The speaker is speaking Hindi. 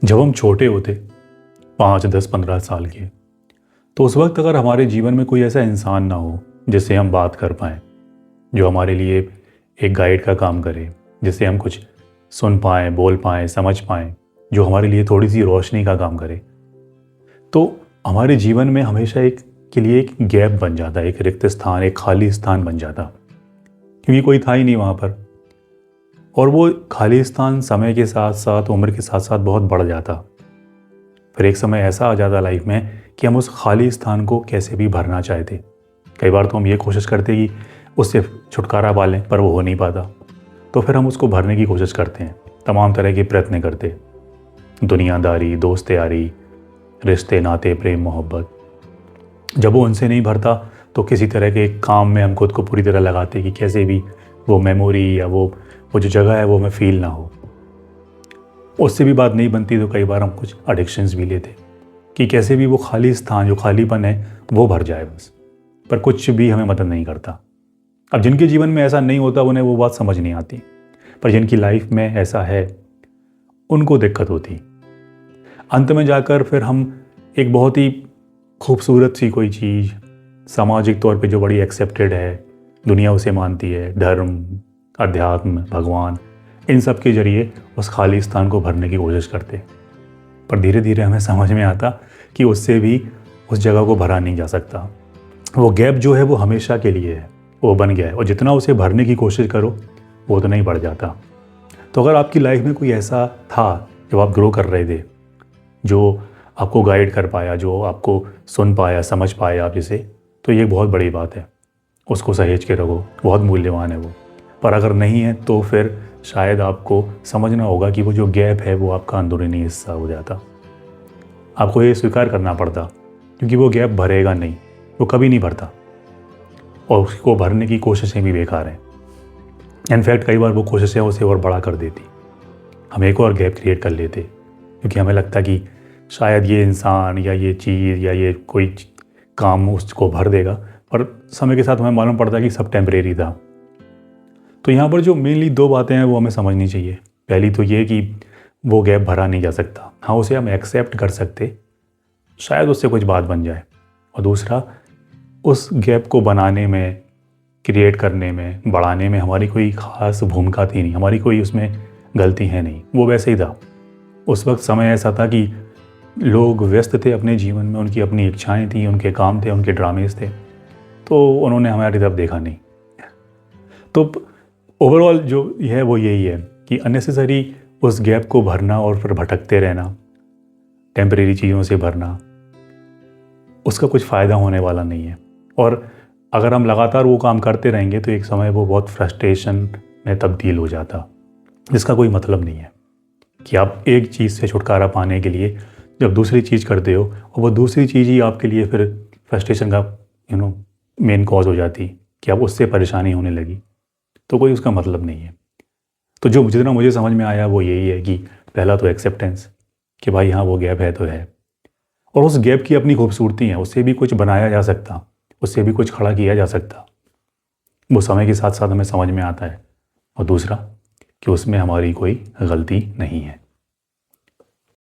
जब हम छोटे होते 5, 10, 15 साल के, तो उस वक्त अगर हमारे जीवन में कोई ऐसा इंसान ना हो जिससे हम बात कर पाएँ, जो हमारे लिए एक गाइड का काम करे, जिससे हम कुछ सुन पाएँ, बोल पाएँ, समझ पाएँ, जो हमारे लिए थोड़ी सी रोशनी का काम करे, तो हमारे जीवन में हमेशा एक के लिए एक गैप बन जाता है, एक रिक्त स्थान, एक खाली स्थान बन जाता, क्योंकि कोई था ही नहीं वहाँ पर। और वो खाली स्थान समय के साथ साथ, उम्र के साथ साथ बहुत बढ़ जाता। फिर एक समय ऐसा आ जाता लाइफ में कि हम उस खाली स्थान को कैसे भी भरना चाहते। कई बार तो हम ये कोशिश करते कि उससे छुटकारा पा लें, पर वो हो नहीं पाता। तो फिर हम उसको भरने की कोशिश करते हैं, तमाम तरह के प्रयत्न करते, दुनियादारी, दोस्त यारी, रिश्ते नाते, प्रेम मोहब्बत। जब वो उनसे नहीं भरता तो किसी तरह के काम में हम खुद को पूरी तरह लगाते कि कैसे भी वो मेमोरी या वो जो जगह है वो हमें फील ना हो। उससे भी बात नहीं बनती तो कई बार हम कुछ एडिक्शंस भी लेते कि कैसे भी वो खाली स्थान, जो खालीपन है, वो भर जाए बस। पर कुछ भी हमें मदद नहीं करता। अब जिनके जीवन में ऐसा नहीं होता उन्हें वो बात समझ नहीं आती, पर जिनकी लाइफ में ऐसा है उनको दिक्कत होती। अंत में जाकर फिर हम एक बहुत ही खूबसूरत सी कोई चीज़, सामाजिक तौर पे जो बड़ी एक्सेप्टेड है, दुनिया उसे मानती है, धर्म, अध्यात्म, भगवान, इन सब के जरिए उस खाली स्थान को भरने की कोशिश करते। पर धीरे धीरे हमें समझ में आता कि उससे भी उस जगह को भरा नहीं जा सकता। वो गैप जो है वो हमेशा के लिए है, वो बन गया है, और जितना उसे भरने की कोशिश करो वो तो नहीं बढ़ जाता। तो अगर आपकी लाइफ में कोई ऐसा था जब आप ग्रो कर रहे थे, जो आपको गाइड कर पाया, जो आपको सुन पाया, समझ पाया आप जिसे, तो ये बहुत बड़ी बात है। उसको सहेज के रखो, बहुत मूल्यवान है वो। पर अगर नहीं है तो फिर शायद आपको समझना होगा कि वो जो गैप है वो आपका अंदरूनी हिस्सा हो जाता। आपको ये स्वीकार करना पड़ता, क्योंकि वो गैप भरेगा नहीं, वो कभी नहीं भरता, और उसको भरने की कोशिशें भी बेकार हैं। इनफैक्ट कई बार वो कोशिशें उसे और बड़ा कर देती। हम एक और गैप क्रिएट कर लेते, क्योंकि हमें लगता कि शायद ये इंसान या ये चीज़ या ये कोई काम उसको भर देगा, पर समय के साथ हमें मालूम पड़ता कि सब टेम्परेरी था। तो यहाँ पर जो मेनली दो बातें हैं वो हमें समझनी चाहिए। पहली तो ये कि वो गैप भरा नहीं जा सकता, हाँ उसे हम एक्सेप्ट कर सकते, शायद उससे कुछ बात बन जाए। और दूसरा, उस गैप को बनाने में, क्रिएट करने में, बढ़ाने में हमारी कोई ख़ास भूमिका थी नहीं, हमारी कोई उसमें गलती है नहीं, वो वैसे ही था। उस वक्त समय ऐसा था कि लोग व्यस्त थे अपने जीवन में, उनकी अपनी इच्छाएं थी, उनके काम थे, उनके ड्रामेज थे, तो उन्होंने हमारी तरफ देखा नहीं। तो ओवरऑल जो है वो यही है कि अननेसेसरी उस गैप को भरना और फिर भटकते रहना, टेम्परेरी चीज़ों से भरना, उसका कुछ फ़ायदा होने वाला नहीं है। और अगर हम लगातार वो काम करते रहेंगे तो एक समय वो बहुत फ्रस्ट्रेशन में तब्दील हो जाता, जिसका कोई मतलब नहीं है। कि आप एक चीज़ से छुटकारा पाने के लिए जब दूसरी चीज़ करते हो, और वो दूसरी चीज़ ही आपके लिए फिर फ्रस्ट्रेशन का मेन कॉज हो जाती, कि आप उससे परेशानी होने लगी, तो कोई उसका मतलब नहीं है। तो जो जितना मुझे समझ में आया वो यही है कि पहला तो एक्सेप्टेंस, कि भाई हाँ वो गैप है तो है, और उस गैप की अपनी खूबसूरती है, उससे भी कुछ बनाया जा सकता, उससे भी कुछ खड़ा किया जा सकता, वो समय के साथ साथ हमें समझ में आता है। और दूसरा कि उसमें हमारी कोई गलती नहीं है।